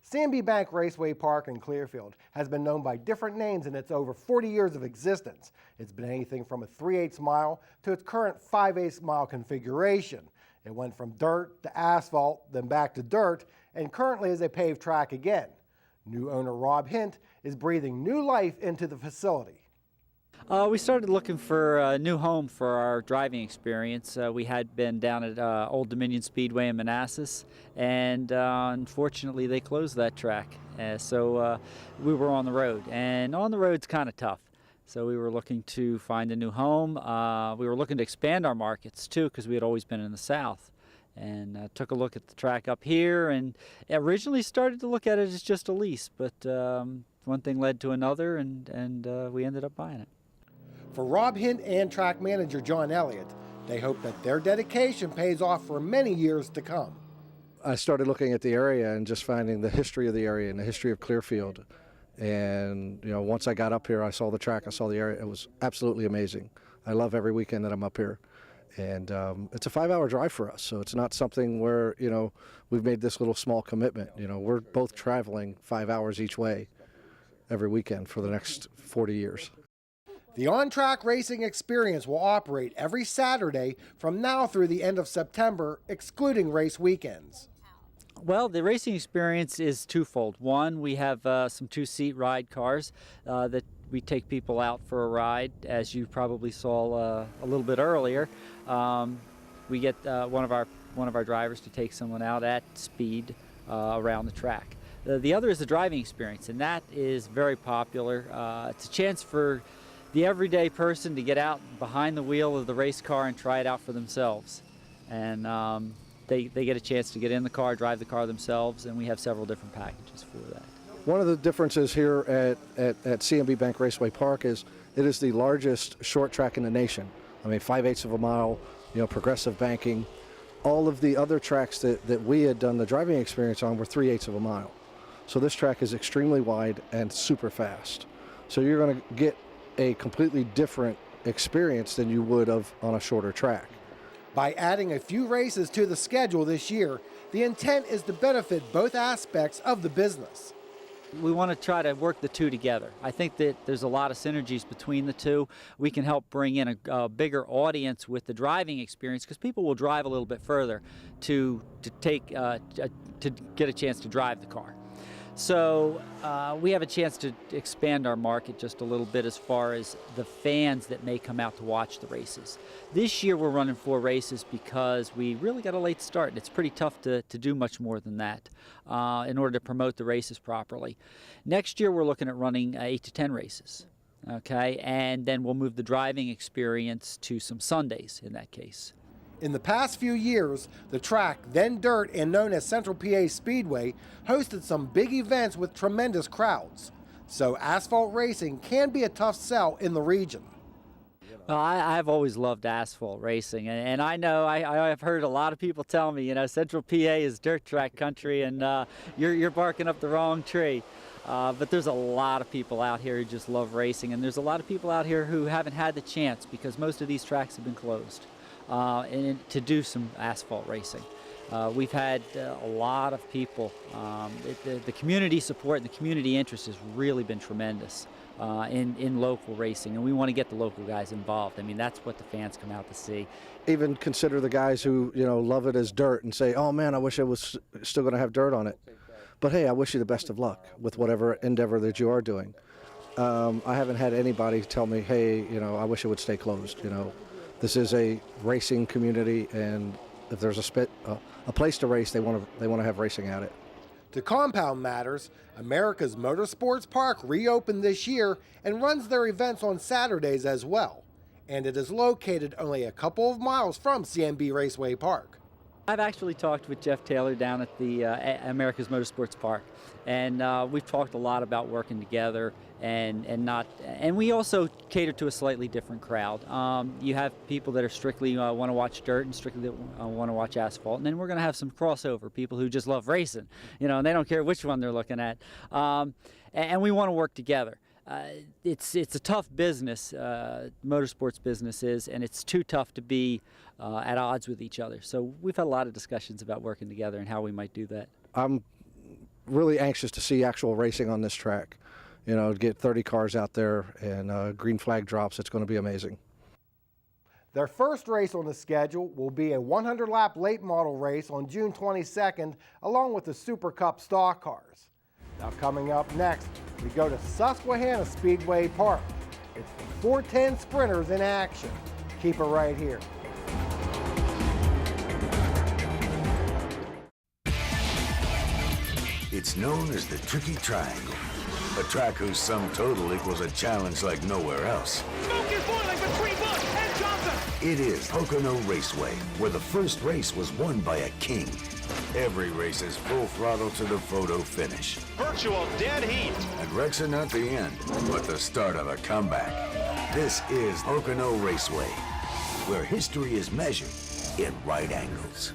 CNB Bank Raceway Park in Clearfield has been known by different names in its over 40 years of existence. It's been anything from a 3/8 mile to its current 5/8 mile configuration. It went from dirt to asphalt, then back to dirt, and currently is a paved track again. New owner Rob Hint is breathing new life into the facility. We started looking for a new home for our driving experience. We had been down at Old Dominion Speedway in Manassas, and unfortunately they closed that track. So we were on the road, and on the road's kind of tough. So we were looking to find a new home. We were looking to expand our markets too, because we had always been in the South. And took a look at the track up here, and originally started to look at it as just a lease, but one thing led to another, and we ended up buying it. For Rob Hint and track manager John Elliott, they hope that their dedication pays off for many years to come. I started looking at the area and just finding the history of the area and the history of Clearfield. And once I got up here, I saw the track, I saw the area. It was absolutely amazing. I love every weekend that I'm up here. And it's a 5-hour drive for us, so it's not something where, we've made this little small commitment. We're both traveling 5 hours each way every weekend for the next 40 years. The on-track racing experience will operate every Saturday from now through the end of September, excluding race weekends. Well, the racing experience is twofold. One, we have some two-seat ride cars that we take people out for a ride, as you probably saw a little bit earlier. We get one of our drivers to take someone out at speed around the track. The other is the driving experience, and that is very popular. It's a chance for the everyday person to get out behind the wheel of the race car and try it out for themselves. And they get a chance to get in the car, drive the car themselves, and we have several different packages for that. One of the differences here at CNB Bank Raceway Park is it is the largest short track in the nation. I mean, 5/8 of a mile, progressive banking. All of the other tracks that we had done the driving experience on were 3/8 of a mile. So this track is extremely wide and super fast. So you're going to get a completely different experience than you would have on a shorter track. By adding a few races to the schedule this year, the intent is to benefit both aspects of the business. We want to try to work the two together. I think that there's a lot of synergies between the two. We can help bring in a bigger audience with the driving experience, because people will drive a little bit further to get a chance to drive the car. So we have a chance to expand our market just a little bit as far as the fans that may come out to watch the races. This year we're running 4 races because we really got a late start, and it's pretty tough to do much more than that in order to promote the races properly. Next year we're looking at running 8 to 10 races, okay? And then we'll move the driving experience to some Sundays in that case. In the past few years, the track, then dirt and known as Central PA Speedway, hosted some big events with tremendous crowds. So asphalt racing can be a tough sell in the region. Well, I've always loved asphalt racing, and I know I've heard a lot of people tell me, Central PA is dirt track country, and you're barking up the wrong tree. But there's a lot of people out here who just love racing, and there's a lot of people out here who haven't had the chance because most of these tracks have been closed. And to do some asphalt racing. We've had a lot of people. The community support and the community interest has really been tremendous in local racing, and we want to get the local guys involved. I mean, that's what the fans come out to see. Even consider the guys who love it as dirt and say, "Oh man, I wish it was still going to have dirt on it." But hey, I wish you the best of luck with whatever endeavor that you are doing. I haven't had anybody tell me, "Hey, I wish it would stay closed." This is a racing community, and if there's a place to race, they want to have racing at it. To compound matters, America's Motorsports Park reopened this year and runs their events on Saturdays as well. And it is located only a couple of miles from CNB Raceway Park. I've actually talked with Jeff Taylor down at the America's Motorsports Park, and we've talked a lot about working together, and we also cater to a slightly different crowd. You have people that are strictly want to watch dirt and strictly want to watch asphalt, and then we're going to have some crossover people who just love racing, and they don't care which one they're looking at, and we want to work together. It's a tough business, motorsports business is, and it's too tough to be at odds with each other. So we've had a lot of discussions about working together and how we might do that. I'm really anxious to see actual racing on this track. You know, get 30 cars out there and green flag drops. It's going to be amazing. Their first race on the schedule will be a 100-lap late model race on June 22nd, along with the Super Cup stock cars. Now coming up next, we go to Susquehanna Speedway Park. It's the 410 Sprinters in action. Keep it right here. It's known as the Tricky Triangle, a track whose sum total equals a challenge like nowhere else. Smoke is boiling between Bush and Johnson. It is Pocono Raceway, where the first race was won by a king. Every race is full throttle to the photo finish. Virtual dead heat. And wrecks are not the end, but the start of a comeback. This is Pocono Raceway, where history is measured in right angles.